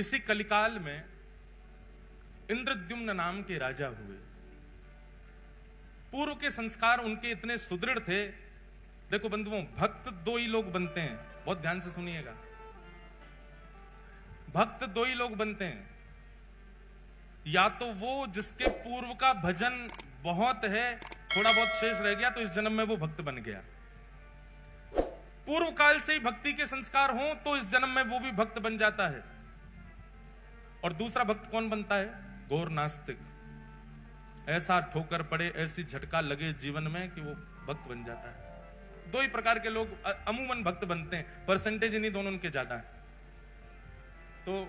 इसी कलिकाल में इंद्रद्युम्न नाम के राजा हुए। पूर्व के संस्कार उनके इतने सुदृढ़ थे। देखो बंधुओं, भक्त दो ही लोग बनते हैं, बहुत ध्यान से सुनिएगा। भक्त दो ही लोग बनते हैं, या तो वो जिसके पूर्व का भजन बहुत है, थोड़ा बहुत शेष रह गया तो इस जन्म में वो भक्त बन गया। पूर्व काल से ही भक्ति के संस्कार हों तो इस जन्म में वो भी भक्त बन जाता है। और दूसरा भक्त कौन बनता है? घोर नास्तिक। ऐसा ठोकर पड़े, ऐसी झटका लगे जीवन में कि वो भक्त बन जाता है। दो ही प्रकार के लोग अमूमन भक्त बनते हैं, परसेंटेज इन्हीं दोनों उनके ज्यादा है। तो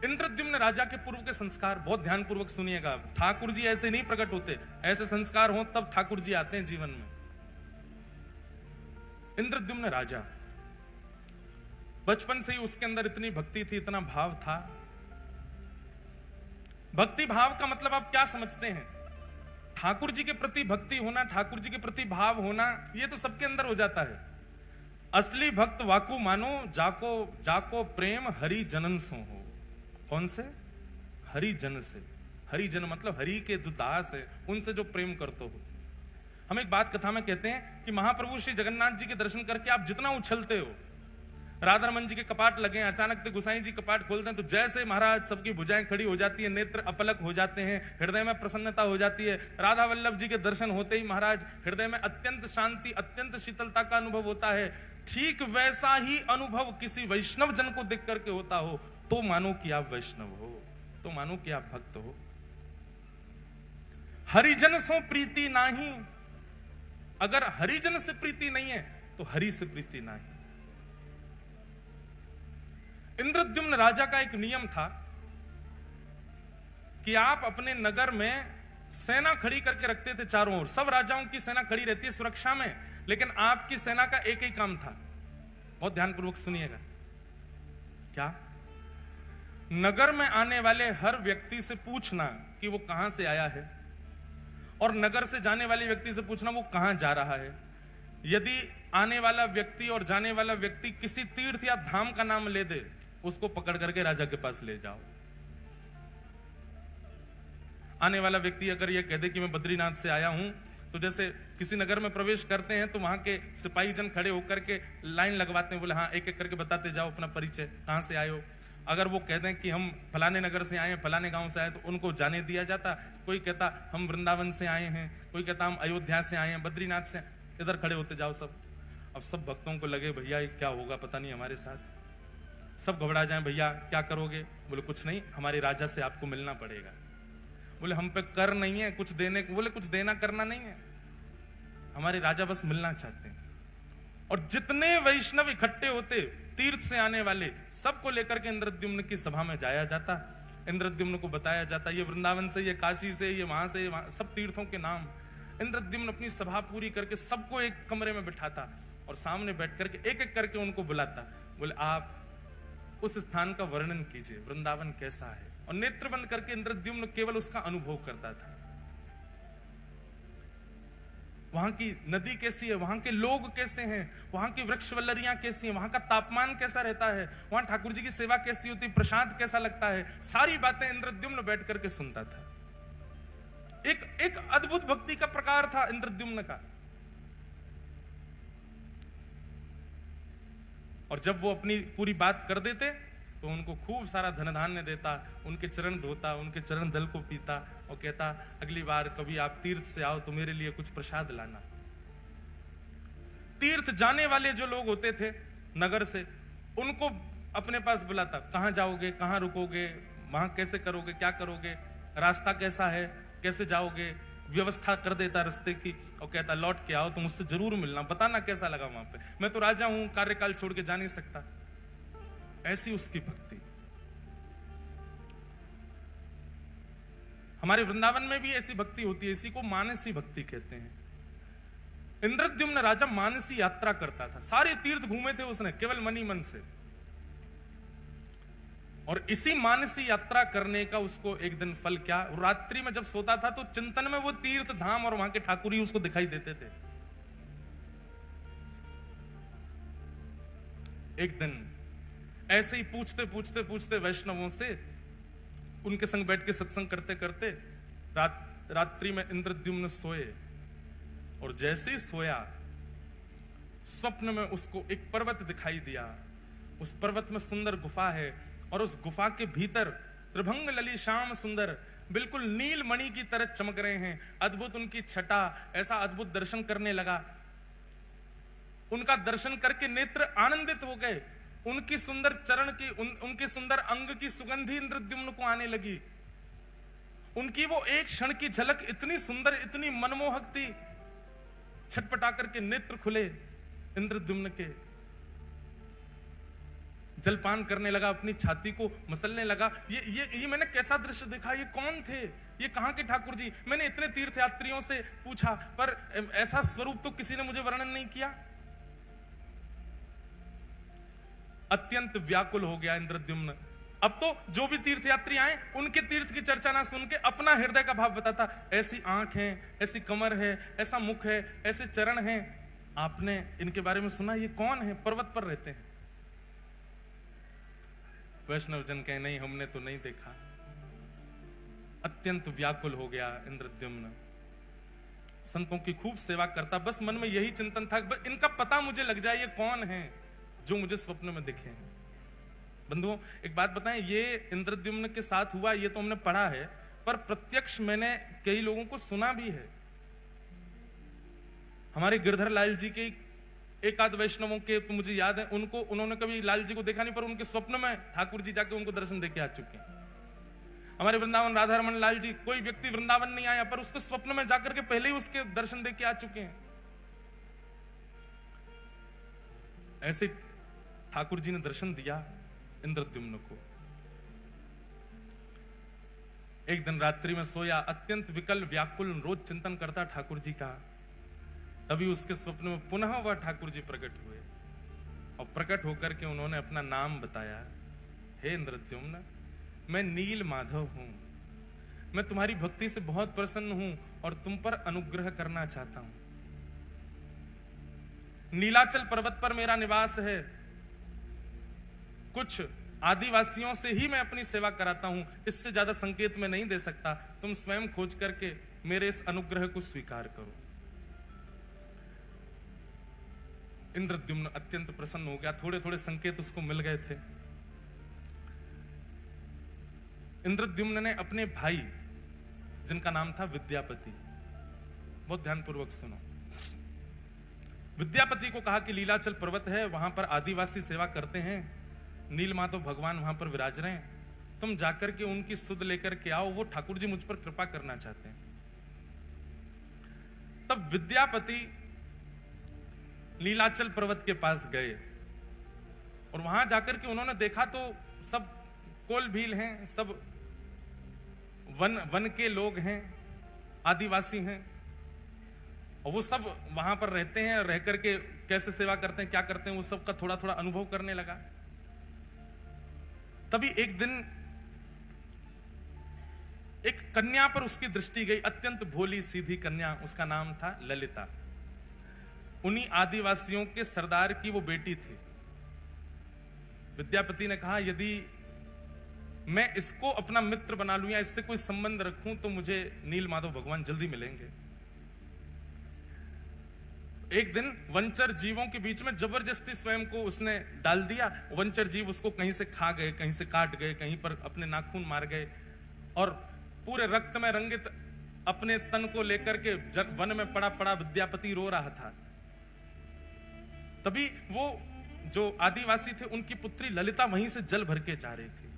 इंद्रद्युम्न राजा के पूर्व के संस्कार बहुत ध्यानपूर्वक सुनिएगा। ठाकुर जी ऐसे नहीं प्रकट होते, ऐसे संस्कार हो तब ठाकुर जी आते हैं जीवन में। इंद्रद्युम्न राजा, बचपन से ही उसके अंदर इतनी भक्ति थी, इतना भाव था। भक्ति भाव का मतलब आप क्या समझते हैं? ठाकुर जी के प्रति भक्ति होना, ठाकुर जी के प्रति भाव होना, यह तो सबके अंदर हो जाता है। असली भक्त वाकू मानो, जाको जाको प्रेम हरि जनन सो हो। कौन से? हरि जन से। हरि जन मतलब हरि के जो दास है उनसे जो प्रेम करते हो। हम एक बात कथा में कहते हैं कि महाप्रभु श्री जगन्नाथ जी के दर्शन करके आप जितना उछलते हो, राधा रमन जी के कपाट लगे, अचानक से गोसाई जी कपाट खोलते हैं तो जैसे महाराज सबकी भुजाएं खड़ी हो जाती है, नेत्र अपलक हो जाते हैं, हृदय में प्रसन्नता हो जाती है। राधा वल्लभ जी के दर्शन होते ही महाराज हृदय में अत्यंत शांति, अत्यंत शीतलता का अनुभव होता है। ठीक वैसा ही अनुभव किसी वैष्णव जन को देख करके होता हो तो मानो कि आप वैष्णव हो, तो मानो कि आप भक्त हो। हरिजन सो प्रीति नाही, अगर हरिजन से प्रीति नहीं है तो हरि से प्रीति नहीं। इंद्रद्युम्न राजा का एक नियम था कि आप अपने नगर में सेना खड़ी करके रखते थे चारों ओर। सब राजाओं की सेना खड़ी रहती है सुरक्षा में, लेकिन आपकी सेना का एक ही काम था। बहुत ध्यानपूर्वक सुनिएगा। क्या? नगर में आने वाले हर व्यक्ति से पूछना कि वो कहां से आया है, और नगर से जाने वाले व्यक्ति से पूछना वो कहां जा रहा है। यदि आने वाला व्यक्ति और जाने वाला व्यक्ति किसी तीर्थ या धाम का नाम ले दे, उसको पकड़ करके राजा के पास ले जाओ। आने वाला व्यक्ति अगर यह कह दे कि मैं बद्रीनाथ से आया हूं, तो जैसे किसी नगर में प्रवेश करते हैं तो वहां के सिपाही जन खड़े होकर के लाइन लगवाते हैं, बोले हाँ एक एक करके बताते जाओ अपना परिचय, कहां से आए हो। अगर वो कहते हैं कि हम फलाने नगर से आए हैं, फलाने गांव से आए, तो उनको जाने दिया जाता। कोई कहता हम वृंदावन से आए हैं, कोई कहता हम अयोध्या से आए हैं, बद्रीनाथ से, इधर खड़े होते जाओ सब। अब सब भक्तों को लगे भैया ये क्या होगा पता नहीं हमारे साथ, सब घबरा जाएं, भैया क्या करोगे? बोले कुछ नहीं, हमारे राजा से आपको मिलना पड़ेगा। बोले हम पे कर नहीं है कुछ देने को। बोले कुछ देना करना नहीं है, हमारे राजा बस मिलना चाहते हैं। और जितने वैष्णव इकट्ठे होते तीर्थ से आने वाले, सबको लेकर के इंद्रद्युम्न की सभा में जाया जाता। इंद्रद्युम्न को बताया जाता ये वृंदावन से, ये काशी से, ये वहां से, वहां, सब तीर्थों के नाम। इंद्रद्युम्न अपनी सभा पूरी करके सबको एक कमरे में बिठाता और सामने बैठ करके एक एक करके उनको बुलाता। बोले आप उस स्थान का वर्णन कीजिए, वृंदावन कैसा है। और नेत्र बंद करके इंद्रद्युम्न केवल उसका अनुभव करता था। वहां की नदी कैसी है, वहां के लोग कैसे हैं, वहां की वृक्षवल्लरियां कैसी हैं, वहां का तापमान कैसा रहता है, वहां ठाकुर जी की सेवा कैसी होती, प्रसाद कैसा लगता है, सारी बातें इंद्रद्युम्न बैठ करके सुनता था। एक अद्भुत भक्ति का प्रकार था इंद्रद्युम्न का। और जब वो अपनी पूरी बात कर देते तो उनको खूब सारा धन धान्य देता, उनके चरण धोता, उनके चरण दल को पीता और कहता अगली बार कभी आप तीर्थ से आओ तो मेरे लिए कुछ प्रसाद लाना। तीर्थ जाने वाले जो लोग होते थे नगर से, उनको अपने पास बुलाता, कहां जाओगे, कहां रुकोगे, वहां कैसे करोगे, क्या करोगे, रास्ता कैसा है, कैसे जाओगे, व्यवस्था कर देता रास्ते की। और कहता लौट के आओ तो मुझसे जरूर मिलना, बताना कैसा लगा वहां पे, मैं तो राजा हूं, कार्यकाल छोड़ के जा नहीं सकता। ऐसी उसकी भक्ति। हमारे वृंदावन में भी ऐसी भक्ति होती है, इसी को मानसी भक्ति कहते हैं। इंद्रद्युम्न राजा मानसी यात्रा करता था, सारे तीर्थ घूमे थे उसने केवल मन ही मन से। और इसी मानसी यात्रा करने का उसको एक दिन फल क्या, रात्रि में जब सोता था तो चिंतन में वो तीर्थ धाम और वहां के ठाकुर ही उसको दिखाई देते थे। एक दिन ऐसे ही पूछते पूछते पूछते वैष्णवों से उनके संग बैठ के सत्संग करते करते रात्रि में इंद्रद्युम्न सोए, और जैसे ही सोया स्वप्न में उसको एक पर्वत दिखाई दिया। उस पर्वत में सुंदर गुफा है, और उस गुफा के भीतर त्रिभंग लली श्याम सुंदर बिल्कुल नील मणि की तरह चमक रहे हैं। अद्भुत उनकी छटा, ऐसा अद्भुत दर्शन करने लगा। उनका दर्शन करके नेत्र आनंदित हो गए। उनकी सुंदर चरण की उनके सुंदर अंग की सुगंधी इंद्रद्युम्न को आने लगी। उनकी वो एक क्षण की झलक इतनी सुंदर, इतनी मनमोहक थी। छटपटा करके नेत्र खुले इंद्रद्युम्न के, जलपान करने लगा, अपनी छाती को मसलने लगा। ये मैंने कैसा दृश्य देखा? ये कौन थे? ये कहां के ठाकुर जी? मैंने इतने तीर्थयात्रियों से पूछा, पर ऐसा स्वरूप तो किसी ने मुझे वर्णन नहीं किया। अत्यंत व्याकुल हो गया इंद्रद्युम्न। अब तो जो भी तीर्थयात्री आए उनके तीर्थ की चर्चा ना सुन के अपना हृदय का भाव बताता। ऐसी आंख है, ऐसी कमर है, ऐसा मुख है, ऐसे चरण हैं, आपने इनके बारे में सुना? ये कौन है? पर्वत पर रहते हैं। वैष्णव जन कहे नहीं, हमने तो नहीं देखा। अत्यंत व्याकुल हो गया इंद्रद्युम्न। संतों की खूब सेवा करता, बस मन में यही चिंतन था, बस इनका पता मुझे लग जाए, ये कौन है जो मुझे स्वप्न में दिखे। बंधुओं, एक बात बताएं, ये इंद्रद्युम्न के साथ हुआ ये तो हमने पढ़ा है, पर प्रत्यक्ष मैंने कई लोगों को सुना भी है। हमारे गिरधर लाल जी के एक आध वैष्णवों के तो मुझे याद है, उन्होंने कभी लाल जी को देखा नहीं, पर उनके स्वप्न में ठाकुर जी जाके उनको दर्शन देके आ चुके हैं। हमारे वृंदावन राधा रमन लाल जी, कोई व्यक्ति वृंदावन नहीं आया पर उसको स्वप्न में जाकर के पहले ही उसके दर्शन देके आ चुके हैं। ऐसे ठाकुर जी ने दर्शन दिया इंद्रद्युम्न को। एक दिन रात्रि में सोया, अत्यंत विकल व्याकुल रोज चिंतन करता ठाकुर जी का। तभी उसके स्वप्न में पुनः वह ठाकुर जी प्रकट हुए, और प्रकट होकर के उन्होंने अपना नाम बताया। हे इंद्रद्युम्न, मैं नील माधव हूं, मैं तुम्हारी भक्ति से बहुत प्रसन्न हूं और तुम पर अनुग्रह करना चाहता हूं। नीलाचल पर्वत पर मेरा निवास है, कुछ आदिवासियों से ही मैं अपनी सेवा कराता हूं, इससे ज्यादा संकेत मैं नहीं दे सकता। तुम स्वयं खोज करके मेरे इस अनुग्रह को स्वीकार करो। इंद्रद्युम्न अत्यंत प्रसन्न हो गया। थोड़े थोड़े संकेत उसको मिल गए थे। इंद्रद्युम्न ने अपने भाई, जिनका नाम था विद्यापति, बहुत ध्यानपूर्वक सुनो, विद्यापति को कहा कि लीलाचल पर्वत है, वहां पर आदिवासी सेवा करते हैं, नीलमाधव भगवान वहां पर विराज रहे हैं, तुम जाकर के उनकी सुध लेकर के आओ, वो ठाकुर जी मुझ पर कृपा करना चाहते हैं। तब विद्यापति लीलाचल पर्वत के पास गए, और वहां जाकर के उन्होंने देखा तो सब कोल भील हैं, सब वन के लोग हैं, आदिवासी हैं, और वो सब वहां पर रहते हैं। रह करके कैसे सेवा करते हैं, क्या करते हैं, वो सब का थोड़ा थोड़ा अनुभव करने लगा। तभी एक दिन एक कन्या पर उसकी दृष्टि गई, अत्यंत भोली सीधी कन्या, उसका नाम था ललिता। उन्हीं आदिवासियों के सरदार की वो बेटी थी। विद्यापति ने कहा, यदि मैं इसको अपना मित्र बना लूं या इससे कोई संबंध रखूं तो मुझे नीलमाधव भगवान जल्दी मिलेंगे। एक दिन वंचर जीवों के बीच में जबरदस्ती स्वयं को उसने डाल दिया। वंचर जीव उसको कहीं से खा गए, कहीं से काट गए, कहीं पर अपने नाखून मार गए, और पूरे रक्त में रंगित अपने तन को लेकर के वन में पड़ा पड़ा विद्यापति रो रहा था। तभी वो जो आदिवासी थे, उनकी पुत्री ललिता वहीं से जल भर के जा रही थी।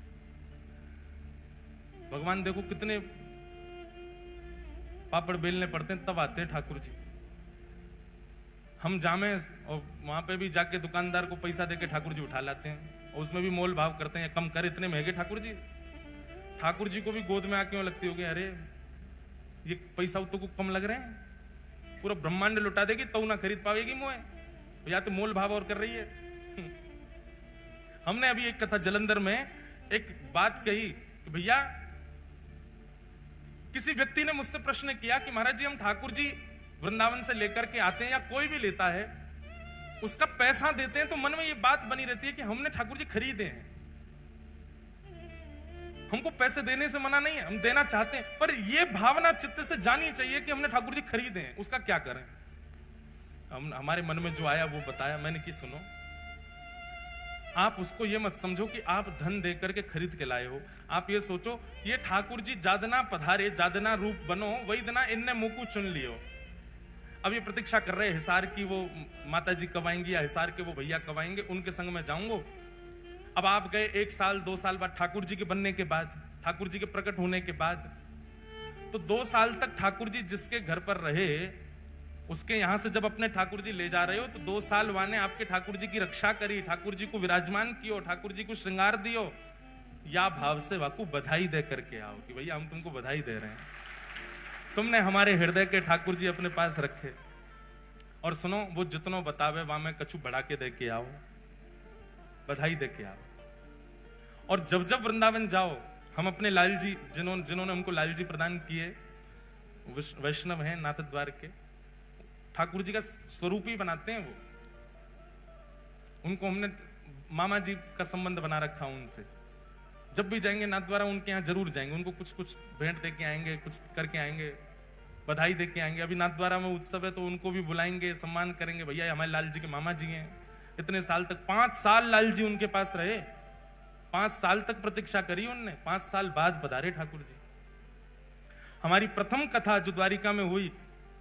भगवान देखो कितने पापड़ बेलने पड़ते हैं तब आते हैं ठाकुर जी। हम जामे और वहां पे भी जाके दुकानदार को पैसा देके ठाकुर जी उठा लाते हैं, और उसमें भी मोल भाव करते हैं, कम कर, इतने महंगे ठाकुर जी। ठाकुर जी को भी गोद में आके लगती होगी, अरे ये पैसा तो को कम लग रहे हैं, पूरा ब्रह्मांड लुटा देगी तो ना खरीद पाएगी मोए, या तो मोल भाव और कर रही है। हमने अभी एक कथा जलंधर में एक बात कही कि भैया, किसी व्यक्ति ने मुझसे प्रश्न किया कि महाराज जी, हम ठाकुर जी वृंदावन से लेकर के आते हैं या कोई भी लेता है उसका पैसा देते हैं तो मन में ये बात बनी रहती है कि हमने ठाकुर जी खरीदे हैं। हमको पैसे देने से मना नहीं है, हम देना चाहते हैं, पर यह भावना चित्त से जानी चाहिए कि हमने ठाकुर जी खरीदे हैं। उसका क्या करें? हमारे मन में जो आया वो बताया मैंने कि सुनो, आप उसको ये मत समझो कि आप धन दे करके खरीद के लाए हो। आप ये सोचो ये ठाकुर जी जादना पधारे, जादना रूप बनो, वही दना इनने मुकु चुन लियो। अब ये प्रतीक्षा कर रहे हिसार की वो माता जी कब आएंगी या हिसार के वो भैया कब आएंगे, उनके संग में जाऊंगा। अब आप गए 1 साल 2 साल बाद, ठाकुर जी के बनने के बाद, ठाकुर जी के प्रकट होने के बाद, तो 2 साल तक ठाकुर जी जिसके घर पर रहे, उसके यहां से जब अपने ठाकुर जी ले जा रहे हो तो 2 साल वाने आपके ठाकुर जी की रक्षा करी, ठाकुर जी को विराजमान कियो, ठाकुर जी को श्रृंगार दियो, या भाव से वाकू बधाई दे करके आओ कि भैया हम तुमको बधाई दे रहे हैं, तुमने हमारे हृदय के ठाकुर जी अपने पास रखे। और सुनो, वो जितनो बतावे वहां में कछु बढ़ा के दे के आओ, बधाई दे के आओ। और जब जब वृंदावन जाओ, हम अपने लाल जी जिन्होंने हमको लाल जी प्रदान किए, वैष्णव हैं नाथ द्वार के, ठाकुर जी का स्वरूप ही बनाते हैं वो। उनको हमने मामा जी का संबंध बना रखा उनसे। जब भी जाएंगे नाथ द्वारा उनके यहाँ जरूर जाएंगे, उनको कुछ कुछ भेंट दे के आएंगे, कुछ करके आएंगे, बधाई दे के आएंगे। अभी नाथ द्वारा में उत्सव है तो उनको भी बुलाएंगे, सम्मान करेंगे, भैया हमारे लाल जी के मामा जी हैं। इतने साल तक 5 साल लाल जी उनके पास रहे, 5 साल तक प्रतीक्षा करी उनने, 5 साल बाद पधारे ठाकुर जी। हमारी प्रथम कथा जो द्वारिका में हुई,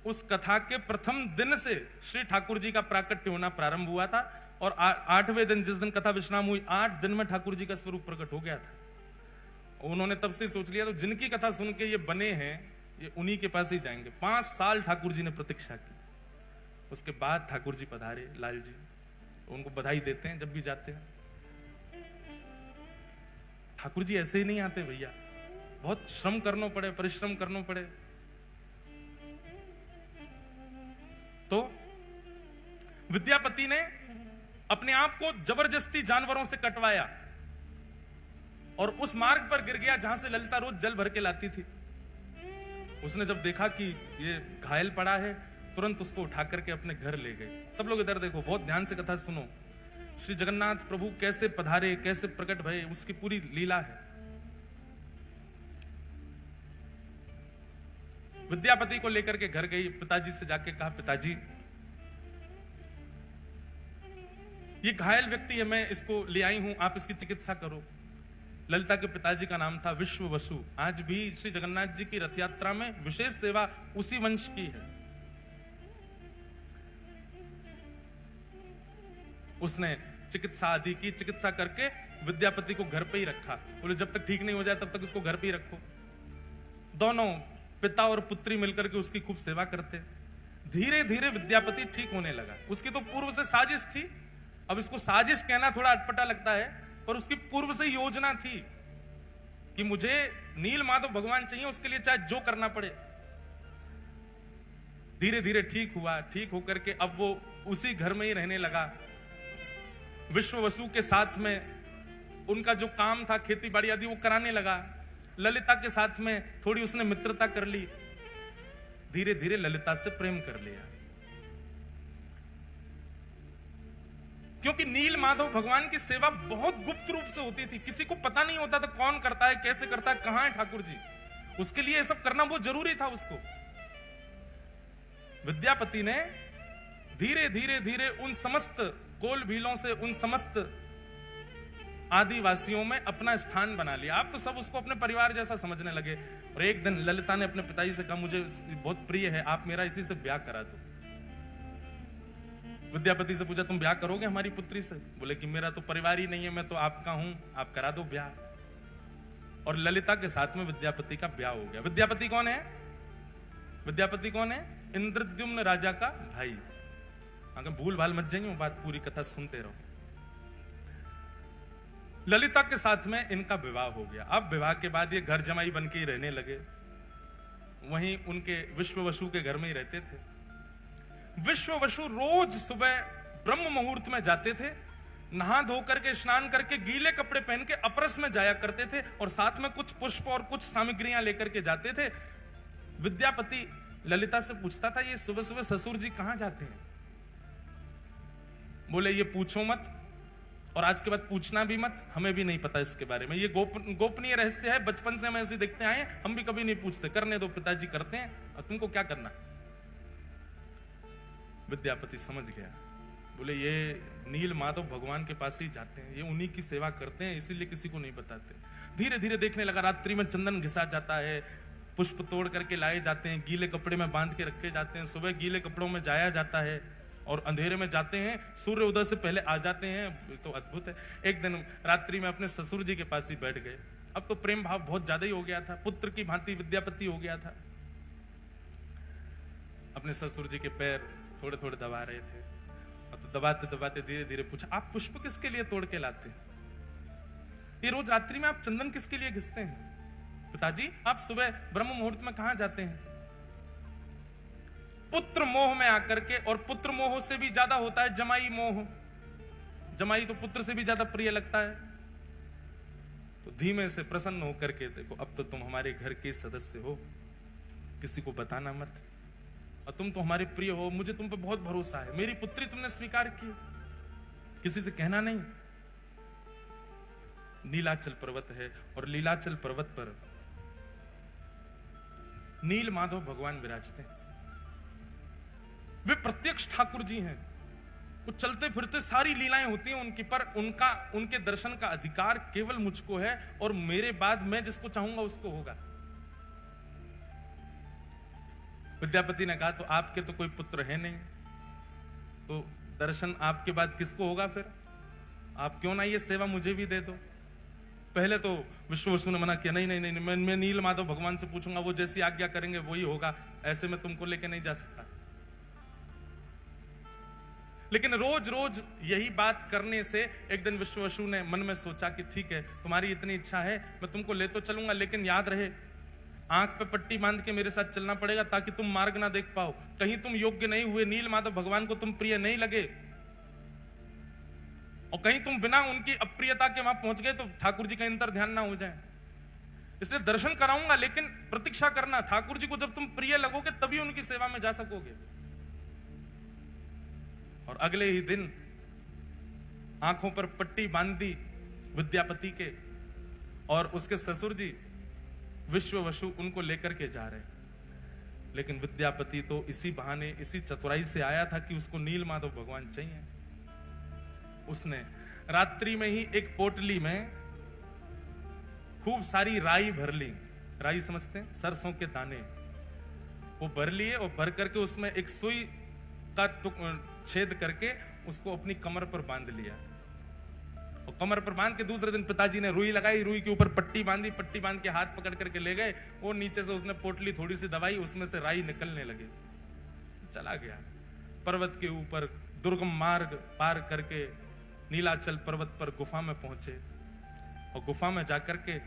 उस कथा के प्रथम दिन से श्री ठाकुर जी का प्राकट्य होना प्रारंभ हुआ था। और 8वें दिन जिस दिन कथा विश्राम हुई, 8 दिन में ठाकुर जी का स्वरूप प्रकट हो गया था। उन्होंने तब से सोच लिया तो जिनकी कथा सुन के ये बने हैं, ये उन्हीं के पास ही जाएंगे। 5 साल ठाकुर जी ने प्रतीक्षा की, उसके बाद ठाकुर जी पधारे लाल जी। उनको बधाई देते हैं जब भी जाते हैं। ठाकुर जी ऐसे ही नहीं आते भैया, बहुत श्रम करना पड़े, परिश्रम करना पड़े। तो विद्यापति ने अपने आप को जबरदस्ती जानवरों से कटवाया और उस मार्ग पर गिर गया जहां से ललिता रोज जल भर के लाती थी। उसने जब देखा कि ये घायल पड़ा है, तुरंत उसको उठा करके अपने घर ले गए। सब लोग इधर देखो, बहुत ध्यान से कथा सुनो। श्री जगन्नाथ प्रभु कैसे पधारे, कैसे प्रकट भये, उसकी पूरी लीला है। विद्यापति को लेकर के घर गई, पिताजी से जाके कहा, पिताजी ये घायल व्यक्ति है, मैं इसको ले आई हूं, आप इसकी चिकित्सा करो। ललिता के पिताजी का नाम था विश्व वसु। आज भी श्री जगन्नाथ जी की रथ यात्रा में विशेष सेवा उसी वंश की है। उसने चिकित्सा आदि की, चिकित्सा करके विद्यापति को घर पे ही रखा। बोले जब तक ठीक नहीं हो जाए तब तक उसको घर पे ही रखो। दोनों पिता और पुत्री मिलकर के उसकी खूब सेवा करते। धीरे धीरे विद्यापति ठीक होने लगा। उसकी तो पूर्व से साजिश थी, अब इसको साजिश कहना थोड़ा अटपटा लगता है, पर उसकी पूर्व से योजना थी कि मुझे नील माधव भगवान चाहिए, उसके लिए चाहे जो करना पड़े। धीरे धीरे ठीक हुआ, ठीक होकर के अब वो उसी घर में ही रहने लगा। विश्व वसु के साथ में उनका जो काम था, खेती बाड़ी आदि, वो कराने लगा। ललिता के साथ में थोड़ी उसने मित्रता कर ली। धीरे धीरे ललिता से प्रेम कर लिया, क्योंकि नील माधव भगवान की सेवा बहुत गुप्त रूप से होती थी। किसी को पता नहीं होता था कौन करता है, कैसे करता है, कहां है ठाकुर जी। उसके लिए ये सब करना बहुत जरूरी था उसको। विद्यापति ने धीरे धीरे धीरे उन समस्त कोल भीलों से, उन समस्त आदिवासियों में अपना स्थान बना लिया। आप तो सब उसको अपने परिवार जैसा समझने लगे। और एक दिन ललिता ने अपने पिताजी से कहा, मुझे बहुत प्रिय है, आप मेरा इसी से ब्याह करा दो। विद्यापति से पूछा, तुम ब्याह करोगे हमारी पुत्री से? बोले कि मेरा तो परिवार ही नहीं है, मैं तो आपका हूं, आप करा दो ब्याह। और ललिता के साथ में विद्यापति का ब्याह हो गया। विद्यापति कौन है? विद्यापति कौन है? इंद्रद्युम्न राजा का भाई। अगर भूल भाल मत जाइए, बात पूरी कथा सुनते रहो। ललिता के साथ में इनका विवाह हो गया। अब विवाह के बाद ये घर जमाई बन के ही रहने लगे। वहीं उनके विश्व वसु के घर में ही रहते थे। विश्व वसु रोज सुबह ब्रह्म मुहूर्त में जाते थे, नहा धो करके, स्नान करके, गीले कपड़े पहन के अपरस में जाया करते थे और साथ में कुछ पुष्प और कुछ सामग्रियां लेकर के जाते थे। विद्यापति ललिता से पूछता था, ये सुबह सुबह ससुर जी कहां जाते हैं? बोले ये पूछो मत, और आज के बाद पूछना भी मत, हमें भी नहीं पता इसके बारे में, ये गोपनीय रहस्य है, बचपन से हम ऐसे देखते आए, हम भी कभी नहीं पूछते, करने दो, पिताजी करते हैं, और तुमको क्या करना। विद्यापति समझ गया, बोले ये नील माधव भगवान के पास ही जाते हैं, ये उन्हीं की सेवा करते हैं, इसीलिए किसी को नहीं बताते। धीरे धीरे देखने लगा, रात्रि में चंदन घिसा जाता है, पुष्प तोड़ करके लाए जाते हैं, गीले कपड़े में बांध के रखे जाते हैं, सुबह गीले कपड़ों में जाया जाता है, और अंधेरे में जाते हैं, सूर्य उदय से पहले आ जाते हैं। तो अद्भुत है। एक दिन रात्रि में अपने ससुर जी के पास ही बैठ गए। अब तो प्रेम भाव बहुत ज्यादा ही हो गया था, पुत्र की भांति विद्यापति हो गया था। अपने ससुर जी के पैर थोड़े थोड़े दबा रहे थे, और तो दबाते दबाते धीरे धीरे पूछा, आप पुष्प किसके लिए तोड़ के लाते हैं? ये रोज रात्रि में आप चंदन किसके लिए घिसते हैं? पिताजी आप सुबह ब्रह्म मुहूर्त में कहां जाते हैं? पुत्र मोह में आकर के, और पुत्र मोह से भी ज्यादा होता है जमाई मोह। जमाई तो पुत्र से भी ज्यादा प्रिय लगता है। तो धीमे से प्रसन्न होकर के देखो, अब तो तुम हमारे घर के सदस्य हो, किसी को बताना मत, और तुम तो हमारे प्रिय हो, मुझे तुम पे बहुत भरोसा है, मेरी पुत्री तुमने स्वीकार की, किसी से कहना नहीं। नीलाचल पर्वत है, और लीलाचल पर्वत पर नील माधव भगवान विराजते हैं। वे प्रत्यक्ष ठाकुर जी हैं, वो चलते फिरते सारी लीलाएं होती हैं उनकी, पर उनके दर्शन का अधिकार केवल मुझको है, और मेरे बाद मैं जिसको चाहूंगा उसको होगा। विद्यापति ने कहा, तो आपके तो कोई पुत्र है नहीं, तो दर्शन आपके बाद किसको होगा फिर? आप क्यों ना ये सेवा मुझे भी दे दो। पहले तो विश्ववसु ने मना किया, नहीं नहीं नहीं, मैं नील माधव भगवान से पूछूंगा, वो जैसी आज्ञा करेंगे वही होगा, ऐसे में तुमको लेके नहीं जा सकता। लेकिन रोज रोज यही बात करने से एक दिन विश्ववसु ने मन में सोचा कि ठीक है, तुम्हारी इतनी इच्छा है, मैं तुमको ले तो चलूंगा, लेकिन याद रहे आंख पे पट्टी बांध के मेरे साथ चलना पड़ेगा, ताकि तुम मार्ग ना देख पाओ, कहीं तुम योग्य नहीं हुए, नील माधव भगवान को तुम प्रिय नहीं लगे, और कहीं तुम बिना उनकी अप्रियता के वहां पहुंच गए तो ठाकुर जी का अंतर ध्यान ना हो जाए। इसलिए दर्शन कराऊंगा, लेकिन प्रतीक्षा करना, ठाकुर जी को जब तुम प्रिय लगोगे तभी उनकी सेवा में जा सकोगे। और अगले ही दिन आंखों पर पट्टी बांध दी विद्यापति के, और उसके ससुर जी विश्ववसु उनको लेकर के जा रहे। लेकिन विद्यापति तो इसी बहाने, इसी चतुराई से आया था कि उसको नील माधव भगवान चाहिए। उसने रात्रि में ही एक पोटली में खूब सारी राई भर ली। राई समझते हैं, सरसों के दाने, वो भर लिए, और भर करके उसमें एक सुई का छेद करके उसको अपनी कमर पर बांध लिया, और कमर पर बांध के दूसरे दिन पिताजी ने रुई लगाई, रुई के ऊपर पट्टी बांधी, पट्टी बांध के हाथ पकड़ करके ले गए, वो नीचे से उसने पोटली थोड़ी सी दबाई, उसमें से राई निकलने लगे, चला गया। पर्वत के ऊपर दुर्गम मार्ग पार करके नीलाचल पर्वत पर गुफा में पहुंचे, और गुफा में जाकर के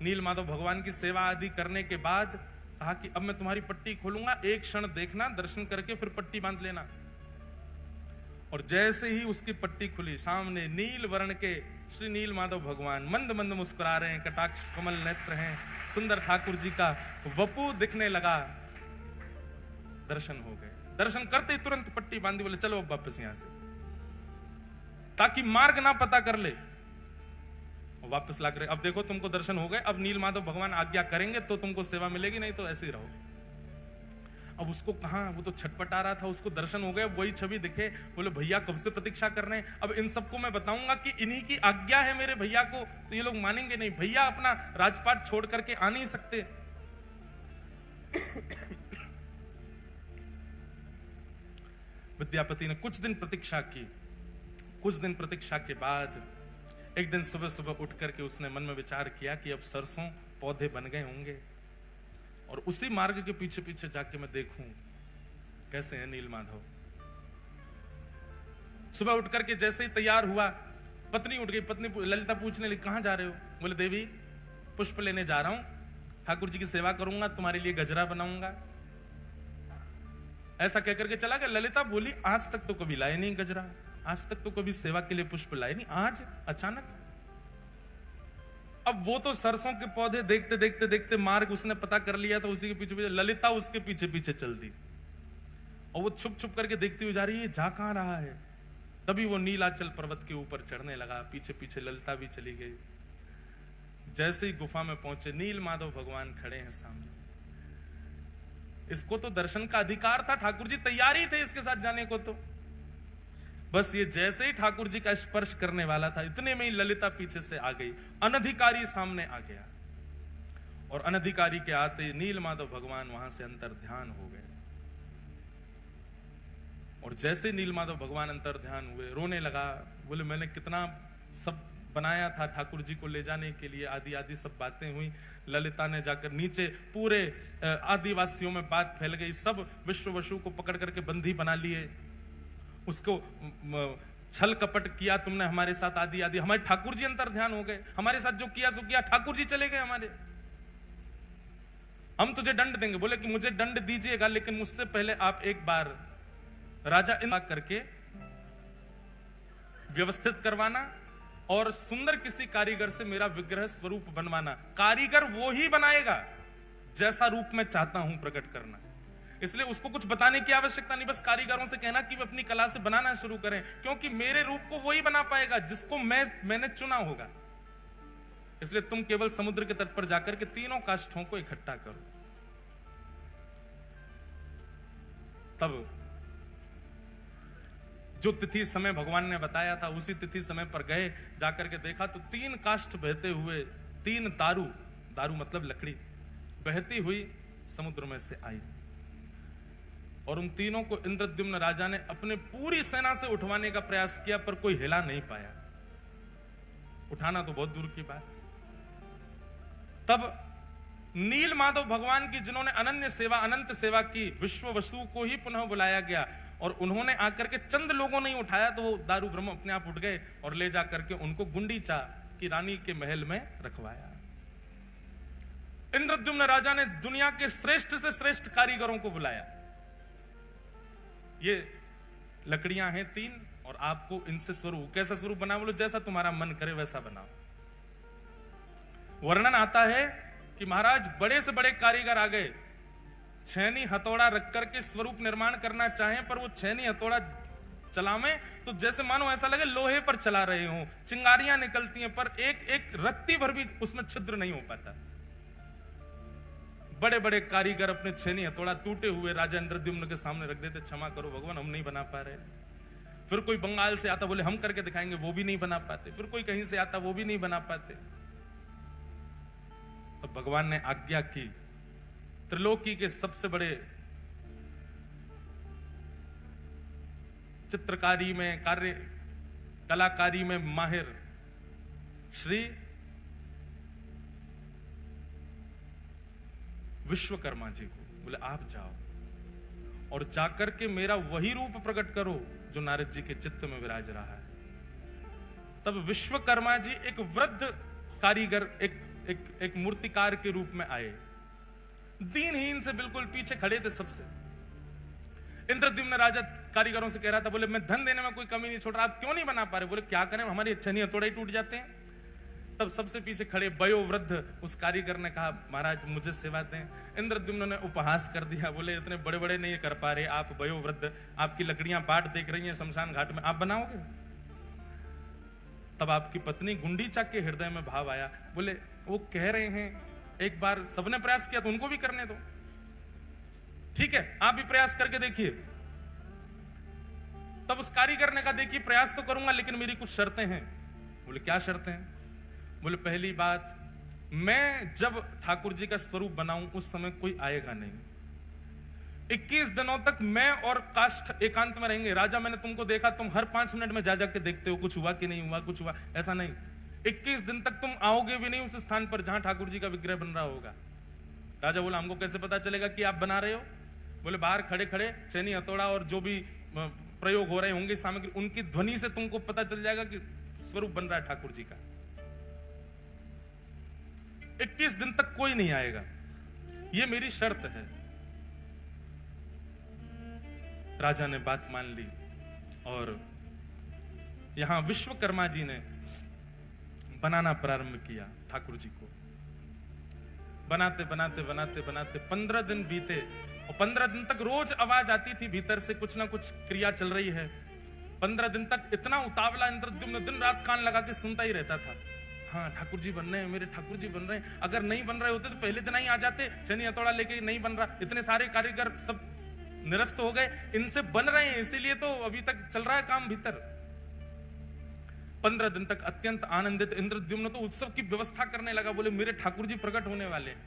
नील माधव भगवान की सेवा आदि करने के बाद कहा कि अब मैं तुम्हारी पट्टी खोलूंगा, एक क्षण देखना, दर्शन करके फिर पट्टी बांध लेना। और जैसे ही उसकी पट्टी खुली, सामने नील वर्ण के श्री नील माधव भगवान मंद मंद मुस्कुरा रहे हैं, कटाक्ष कमल नेत्र हैं, सुंदर ठाकुर जी का वपु दिखने लगा। दर्शन हो गए। दर्शन करते ही तुरंत पट्टी बांधी, बोले चलो अब वापस यहां से, ताकि मार्ग ना पता कर ले। वापस ला कर, अब देखो तुमको दर्शन हो गए, अब नील माधव भगवान आज्ञा करेंगे तो तुमको सेवा मिलेगी, नहीं तो ऐसे ही रहो। अब उसको कहां, वो तो छटपटा रहा था, उसको दर्शन हो गए, वही छवि दिखे, बोले भैया कब से प्रतीक्षा कर रहे हैं, अब इन सबको मैं बताऊंगा कि इन्हीं की आज्ञा है मेरे भैया को, तो ये लोग मानेंगे नहीं, भैया अपना राजपाट छोड़ करके आ नहीं सकते। विद्यापति ने कुछ दिन प्रतीक्षा की। कुछ दिन प्रतीक्षा के बाद एक दिन सुबह सुबह उठ करके उसने मन में विचार किया कि अब सरसों पौधे बन गए होंगे, और उसी मार्ग के पीछे पीछे जाके मैं देखूं कैसे है नील माधव। सुबह उठ करके जैसे ही तैयार हुआ, पत्नी उठ गई। पत्नी ललिता पूछने लगी, कहां जा रहे हो? बोले देवी पुष्प लेने जा रहा हूं, ठाकुर जी की सेवा करूंगा, तुम्हारे लिए गजरा बनाऊंगा। ऐसा कहकर के चला गया। ललिता बोली, आज तक तो कभी लाए नहीं गजरा, आज तक तो कभी सेवा के लिए पुष्प लाए नहीं, आज अचानक। अब वो तो सरसों के पौधे देखते देखते देखते मार्ग उसने पता कर लिया, तो उसी के पीछे पीछे ललिता उसके पीछे पीछे चल दी, और वो छुप छुप करके देखती हुई जा रही है, जा कहां रहा है। तभी वो नीलाचल पर्वत के ऊपर चढ़ने लगा। पीछे पीछे ललिता भी चली गई। जैसे ही गुफा में पहुंचे, नील माधव भगवान खड़े हैं सामने। इसको तो दर्शन का अधिकार था, ठाकुर जी तैयार ही थे इसके साथ जाने को। तो बस ये जैसे ही ठाकुर जी का स्पर्श करने वाला था, इतने में ही ललिता पीछे से आ गई। अनधिकारी सामने आ गया और अनधिकारी के आते ही नील माधव भगवान वहां से अंतर ध्यान हो गए। और जैसे नील माधव भगवान अंतर ध्यान हुए, रोने लगा। बोले मैंने कितना सब बनाया था ठाकुर जी को ले जाने के लिए, आदि आदि सब बातें हुई। ललिता ने जाकर नीचे पूरे आदिवासियों में बात फैल गई। सब विश्ववसु को पकड़ करके बंदी बना लिए। उसको छल कपट किया तुमने हमारे साथ, आदि आदि। हमारे ठाकुर जी अंतर ध्यान हो गए। हमारे साथ जो किया सो किया, ठाकुर जी चले गए हमारे। हम तुझे दंड देंगे। बोले कि मुझे दंड दीजिएगा, लेकिन मुझसे पहले आप एक बार राजा इन करके व्यवस्थित करवाना और सुंदर किसी कारीगर से मेरा विग्रह स्वरूप बनवाना। कारीगर वो ही बनाएगा जैसा रूप मैं चाहता हूं प्रकट करना। इसलिए उसको कुछ बताने की आवश्यकता नहीं, बस कारीगरों से कहना कि वे अपनी कला से बनाना शुरू करें, क्योंकि मेरे रूप को वही बना पाएगा जिसको मैंने चुना होगा। इसलिए तुम केवल समुद्र के तट पर जाकर के तीनों काष्ठों को इकट्ठा करो। तब जो तिथि समय भगवान ने बताया था, उसी तिथि समय पर गए। जाकर के देखा तो 3 काष्ठ बहते हुए, 3 दारू मतलब लकड़ी, बहती हुई समुद्र में से आई। और उन तीनों को इंद्रद्युम्न राजा ने अपने पूरी सेना से उठवाने का प्रयास किया, पर कोई हिला नहीं पाया। उठाना तो बहुत दूर की बात। तब नील माधव भगवान की, जिन्होंने अनन्य सेवा, अनंत सेवा की, विश्ववसु को ही पुनः बुलाया गया और उन्होंने आकर के चंद लोगों ने उठाया तो वो दारू ब्रह्म अपने आप उठ गए और ले जाकर के उनको गुंडीचा की रानी के महल में रखवाया। इंद्रद्युम्न राजा ने दुनिया के श्रेष्ठ से श्रेष्ठ कारीगरों को बुलाया। ये लकड़ियां हैं 3 और आपको इनसे स्वरूप, कैसा स्वरूप बना, बोलो जैसा तुम्हारा मन करे वैसा बनाओ। वर्णन आता है कि महाराज बड़े से बड़े कारीगर आ गए, छेनी हथौड़ा रख करके स्वरूप निर्माण करना चाहें, पर वो छेनी हथौड़ा चलावें तो जैसे मानो ऐसा लगे लोहे पर चला रहे हो। चिंगारियां निकलती हैं, पर एक एक रत्ती भर भी उसमें छिद्र नहीं हो पाता। बड़े बड़े कारीगर अपने छेनी हथौड़ा टूटे हुए राजा इंद्रद्युम्न के सामने रख देते, क्षमा करो भगवान हम नहीं बना पा रहे। फिर कोई बंगाल से आता, बोले हम करके दिखाएंगे, वो भी नहीं बना पाते। फिर कोई कहीं से आता, वो भी नहीं बना पाते। तो भगवान ने आज्ञा की, त्रिलोकी के सबसे बड़े चित्रकारी में, कलाकारी में माहिर श्री विश्वकर्मा जी को बोले आप जाओ और जाकर के मेरा वही रूप प्रकट करो जो नारद जी के चित्त में विराज रहा है। तब विश्वकर्मा जी एक वृद्ध कारीगर, एक मूर्तिकार के रूप में आए। दीनहीन से बिल्कुल पीछे खड़े थे सबसे। इंद्रद्युम्न राजा कारीगरों से कह रहा था, बोले मैं धन देने में कोई कमी नहीं छोड़ रहा, आप क्यों नहीं बना पा रहे? बोले क्या करें, हमारी छेनी हथौड़े ही टूट जाते हैं। तब सबसे पीछे खड़े वयोवृद्ध उस कारीगर ने कहा, महाराज मुझे सेवा दें। इंद्रद्युम्न ने उपहास कर दिया, बोले इतने बड़े बड़े नहीं कर पा रहे आप वयोवृद्ध, आपकी लकड़ियां बाट देख रही हैं शमशान घाट में, आप बनाओगे? तब आपकी पत्नी गुंडीचा के हृदय में भाव आया, बोले वो कह रहे हैं, एक बार सबने प्रयास किया तो उनको भी करने दो, ठीक है आप भी प्रयास करके देखिए। तब उस कारीगर ने कहा, देखिए प्रयास तो करूंगा लेकिन मेरी कुछ शर्तें हैं। बोले क्या शर्तें हैं? बोले पहली बात, मैं जब ठाकुर जी का स्वरूप बनाऊं उस समय कोई आएगा नहीं। 21 दिनों तक मैं और काष्ठ एकांत में रहेंगे। राजा मैंने तुमको देखा, तुम हर 5 मिनट में जा जाके देखते हो कुछ हुआ कि नहीं हुआ, कुछ हुआ, ऐसा नहीं। 21 दिन तक तुम आओगे भी नहीं उस स्थान पर जहां ठाकुर जी का विग्रह बन रहा होगा। राजा बोला हमको कैसे पता चलेगा कि आप बना रहे हो? बोले बाहर खड़े खड़े छेनी हथौड़ा और जो भी प्रयोग हो रहे होंगे सामग्री, उनकी ध्वनि से तुमको पता चल जाएगा कि स्वरूप बन रहा है ठाकुर जी का। 21 दिन तक कोई नहीं आएगा, ये मेरी शर्त है। राजा ने बात मान ली और यहां विश्वकर्मा जी ने बनाना प्रारंभ किया ठाकुर जी को। बनाते बनाते बनाते बनाते 15 दिन बीते और 15 दिन तक रोज आवाज आती थी भीतर से, कुछ ना कुछ क्रिया चल रही है। 15 दिन तक इतना उतावला इंद्रद्युम्न दिन रात कान लगा के सुनता ही रहता था। हाँ ठाकुर जी बन रहे हैं, मेरे ठाकुर जी बन रहे हैं। अगर नहीं बन रहे होते तो पहले दिन ही आ जाते, छेनी हथौड़ा लेके नहीं बन रहा, इतने सारे कारीगर सब निरस्त हो गए, इनसे बन रहे हैं इसीलिए तो अभी तक चल रहा है काम भीतर। 15 दिन तक अत्यंत आनंदित इंद्रद्युम्न तो उत्सव की व्यवस्था करने लगा, बोले मेरे ठाकुर जी प्रकट होने वाले हैं।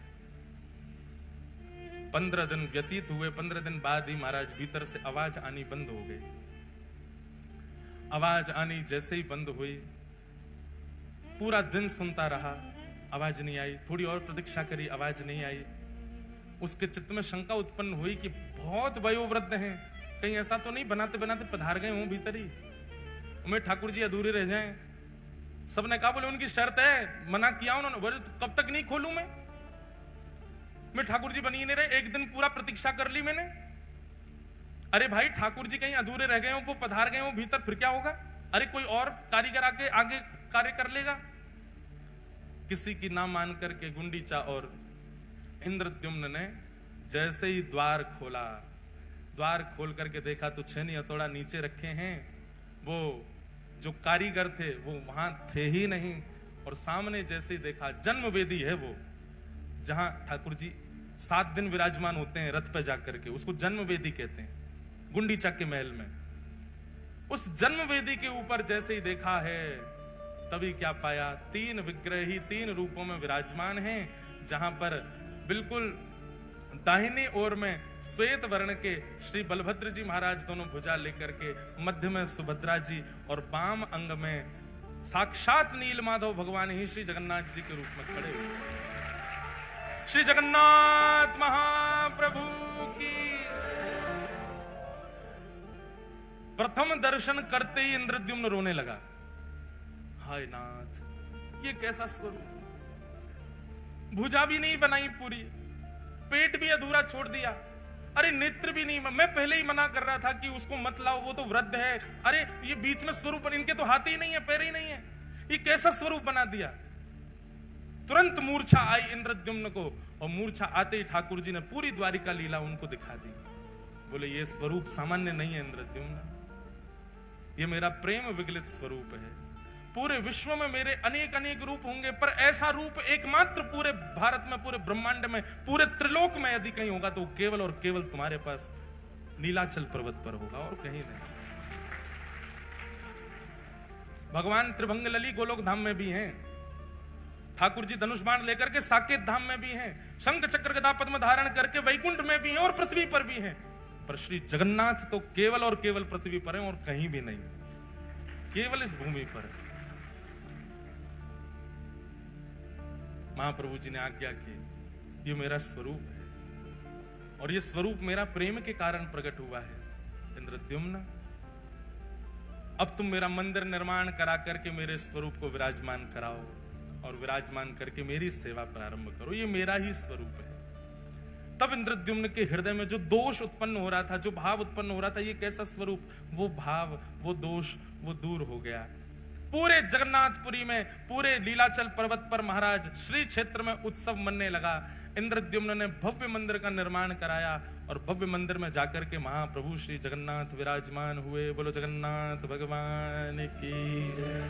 15 दिन व्यतीत हुए, 15 दिन बाद ही महाराज भीतर से आवाज आनी बंद हो गई। आवाज आनी जैसे ही बंद हुई, पूरा दिन सुनता रहा, आवाज नहीं आई। थोड़ी और प्रतीक्षा करी, आवाज नहीं आई। उसके चित्त में शंका उत्पन्न हुई कि बहुत वयोवृद्ध हैं, कहीं ऐसा तो नहीं बनाते बनाते पधार गए हों भीतर ही, मेरे ठाकुर जी अधूरे रह जाएं। सबने कहा, बोले उनकी शर्त है, मना किया उन्होंने, बोले कब तक नहीं खोलूं मैं ठाकुर जी बनी नहीं रहे, एक दिन पूरा प्रतीक्षा कर ली मैंने। अरे भाई ठाकुर जी कहीं अधूरे रह गए हो, वो पधार गए हो भीतर, फिर क्या होगा? अरे कोई और कारीगर आके आगे कार्य कर लेगा। किसी की ना मान करके गुंडीचा और इंद्रद्युम्न ने जैसे ही द्वार खोला, द्वार खोल करके देखा तो छेनी हथौड़ा नीचे रखे हैं, वो जो कारीगर थे वो वहां थे ही नहीं। और सामने जैसे ही देखा, जन्म वेदी है वो, जहां ठाकुर जी 7 दिन विराजमान होते हैं रथ पे जाकर के, उसको जन्म वेदी कहते हैं, गुंडीचा के महल में। उस जन्म वेदी के ऊपर जैसे ही देखा है, तभी क्या पाया, 3 विग्रह ही 3 रूपों में विराजमान हैं, जहां पर बिल्कुल दाहिनी ओर में श्वेत वर्ण के श्री बलभद्र जी महाराज दोनों भुजा लेकर के, मध्य में सुभद्रा जी और वाम अंग में साक्षात नील माधव भगवान ही श्री जगन्नाथ जी के रूप में खड़े हुए। श्री जगन्नाथ महाप्रभु की। प्रथम दर्शन करते ही इंद्रद्युम्न रोने लगा। हाय नाथ, ये कैसा स्वरूप, भुजा भी नहीं बनाई पूरी, पेट भी अधूरा छोड़ दिया, अरे नेत्र भी नहीं। मैं पहले ही मना कर रहा था कि उसको मत लाओ, वो तो वृद्ध है। अरे ये बीच में स्वरूप, इनके तो हाथ ही नहीं है, पैर ही नहीं है, ये कैसा स्वरूप बना दिया। तुरंत मूर्छा आई इंद्रद्युम्न को, और मूर्छा आते ही ठाकुर जी ने पूरी द्वारिका लीला उनको दिखा दी। बोले ये स्वरूप सामान्य नहीं है इंद्रद्युम्न, ये मेरा प्रेम विगलित स्वरूप है। पूरे विश्व में मेरे अनेक अनेक रूप होंगे, पर ऐसा रूप एकमात्र पूरे भारत में, पूरे ब्रह्मांड में, पूरे त्रिलोक में यदि कहीं होगा तो केवल और केवल तुम्हारे पास नीलाचल पर्वत पर होगा, और कहीं नहीं। भगवान त्रिभंग लली गोलोक धाम में भी हैं, ठाकुर जी धनुष बाण लेकर के साकेत धाम में भी हैं, शंख चक्र गदा पद्म धारण करके वैकुंठ में भी हैं और पृथ्वी पर भी हैं। पर श्री जगन्नाथ तो केवल और केवल पृथ्वी पर हैं और कहीं भी नहीं, केवल इस भूमि पर। महाप्रभु जी ने आज्ञा की, ये मेरा स्वरूप है और ये स्वरूप मेरा प्रेम के कारण प्रकट हुआ है। इंद्रद्युम्न, अब तुम मेरा मंदिर निर्माण करा करके मेरे स्वरूप को विराजमान कराओ और विराजमान करके मेरी सेवा प्रारंभ करो, ये मेरा ही स्वरूप है। तब इंद्रद्युम्न के हृदय में जो दोष उत्पन्न हो रहा था, जो भाव उत्पन्न हो रहा था, ये कैसा स्वरूप, वो भाव, वो दोष, वो दूर हो गया। पूरे जगन्नाथपुरी में, पूरे लीलाचल पर्वत पर महाराज श्री क्षेत्र में उत्सव मनने लगा। इंद्रद्युम्न ने भव्य मंदिर का निर्माण कराया और भव्य मंदिर में जाकर के महाप्रभु श्री जगन्नाथ विराजमान हुए। बोलो जगन्नाथ भगवान की जय।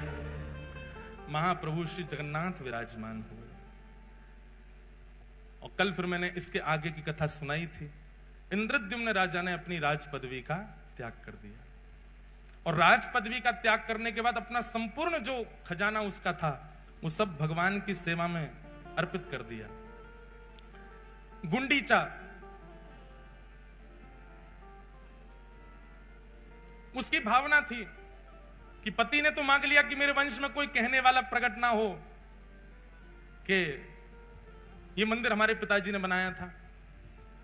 महाप्रभु श्री जगन्नाथ विराजमान हुए। और कल फिर मैंने इसके आगे की कथा सुनाई थी। इंद्रद्युम्न राजा ने अपनी राज पदवी का त्याग कर दिया और राज पदवी का त्याग करने के बाद अपना संपूर्ण जो खजाना उसका था वो सब भगवान की सेवा में अर्पित कर दिया। गुंडीचा उसकी भावना थी कि पति ने तो मांग लिया कि मेरे वंश में कोई कहने वाला प्रकट ना हो कि ये मंदिर हमारे पिताजी ने बनाया था।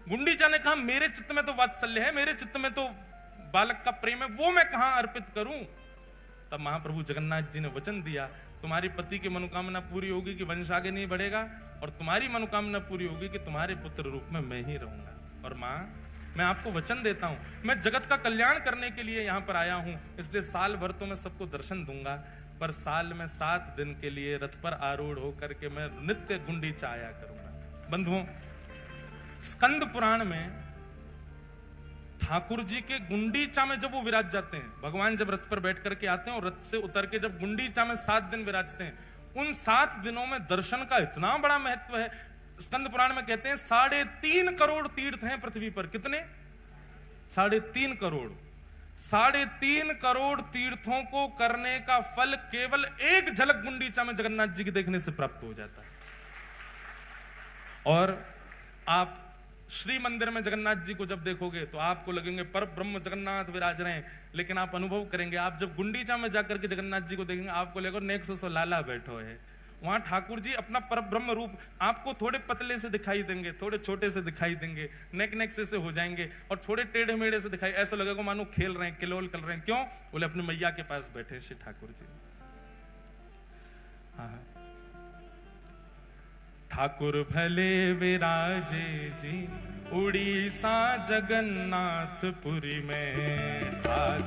गुंडीचा ने कहा मेरे चित्त में तो वात्सल्य है, मेरे चित्त में तो बालक का प्रेम है, वो मैं कहां अर्पित करूं। तब महाप्रभु जगन्नाथ जी ने वचन दिया, तुम्हारी पति की मनोकामना पूरी होगी कि वंश आगे नहीं बढ़ेगा, और तुम्हारी मनोकामना पूरी होगी कि तुम्हारे पुत्र रूप में मैं ही रहूंगा। और मां, मैं आपको वचन देता हूं, मैं जगत का कल्याण करने के लिए यहां पर आया हूं, इसलिए साल भर तो मैं सबको दर्शन दूंगा, पर साल में 7 दिन के लिए रथ पर आरूढ़ होकर के मैं नित्य गुंडीचा आया करूंगा। बंधुओं, स्कंद पुराण में ठाकुर जी के गुंडीचा में जब वो विराज जाते हैं, भगवान जब रथ पर बैठ करके आते हैं और रथ से उतर के जब गुंडीचा में 7 दिन विराजते हैं, उन 7 दिनों में दर्शन का इतना बड़ा महत्व है। स्कंद पुराण में कहते हैं 3.5 करोड़ तीर्थ हैं पृथ्वी पर। कितने? 3.5 करोड़। 3.5 करोड़ तीर्थों को करने का फल केवल एक झलक गुंडीचा में जगन्नाथ जी की देखने से प्राप्त हो जाता है। और आप श्री मंदिर में जगन्नाथ जी को जब देखोगे तो आपको लगेंगे पर ब्रह्म जगन्नाथ विराज रहे हैं, लेकिन आप अनुभव करेंगे, आप जब गुंडीचा में जाकर के जगन्नाथ जी को देखेंगे, आपको लगेगा नेक्स्ट सो लाला बैठो है। वहां ठाकुर जी अपना पर ब्रह्म रूप आपको थोड़े पतले से दिखाई देंगे, थोड़े छोटे से दिखाई देंगे, नेक से हो जाएंगे और थोड़े टेढ़े मेढ़े से दिखाई, ऐसा लगेगा मानो खेल रहे हैं, किलोल कर रहे हैं। क्यों? बोले अपनी मैया के पास बैठे श्री ठाकुर जी। हाँ, ठाकुर भले विराजे जी उड़ीसा जगन्नाथपुरी में।